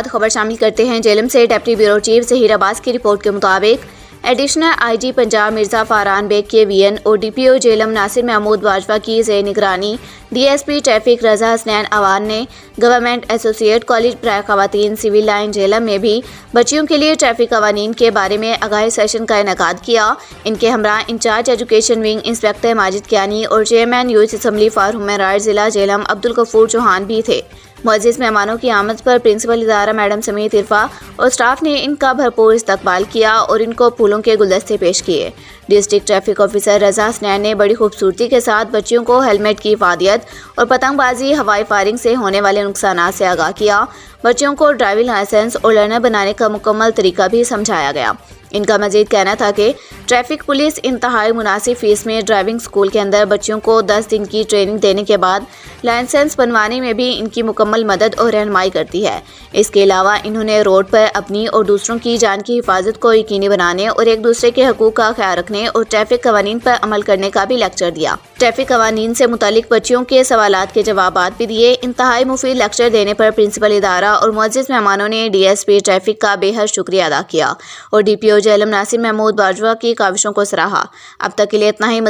خبر شامل کرتے ہیں جیلم سے۔ Deputy bureau chief Zaheer Abbas کی رپورٹ کے مطابق additional I G Punjab Mirza Faran Baig کے وی این اور D P O Jhelum Nasir Mahmood Bajwa کی زیر نگرانی D S P traffic Raza Hasnain Awan نے گورنمنٹ ایسوسیٹ کالج برائے خواتین سول لائن جیلم میں بھی بچیوں کے لیے ٹریفک قوانین کے بارے میں آگاہی سیشن کا انعقاد کیا۔ ان کے ہمراہ incharge education wing inspector Majid Kiani اور chairman youth assembly for human rights ضلع جیلم عبدالغفور چوہان بھی تھے۔ معزز مہمانوں کی آمد پر پرنسپل ادارہ میڈم سمیت عرفہ اور سٹاف نے ان کا بھرپور استقبال کیا اور ان کو پھولوں کے گلدستے پیش کیے۔ ڈسٹرکٹ ٹریفک آفیسر رضا حسنین نے بڑی خوبصورتی کے ساتھ بچیوں کو ہیلمٹ کی افادیت اور پتنگ بازی ہوائی فائرنگ سے ہونے والے نقصانات سے آگاہ کیا۔ بچوں کو ڈرائیونگ لائسنس اور لرنر بنانے کا مکمل طریقہ بھی سمجھایا گیا۔ ان کا مزید کہنا تھا کہ ٹریفک پولیس انتہائی مناسب فیس میں ڈرائیونگ اسکول کے اندر بچوں کو 10 دن کی ٹریننگ دینے کے بعد لائسنس بنوانے میں بھی ان کی مکمل مدد اور رہنمائی کرتی ہے۔ اس کے علاوہ انہوں نے روڈ پر اپنی اور دوسروں کی جان کی حفاظت کو یقینی بنانے اور ایک دوسرے کے حقوق کا خیال رکھنے اور ٹریفک قوانین پر عمل کرنے کا بھی لیکچر دیا۔ ٹریفک قوانین سے متعلق بچیوں کے سوالات کے جوابات بھی دیے۔ انتہائی مفید لیکچر دینے پر پرنسپل ادارہ اور معزز مہمانوں نے ڈی ایس پی ٹریفک کا بے حد شکریہ ادا کیا اور D P O Jhelum Nasir Mahmood Bajwa کی کاوشوں کو سراہا۔ اب تک کے لیے اتنا ہی۔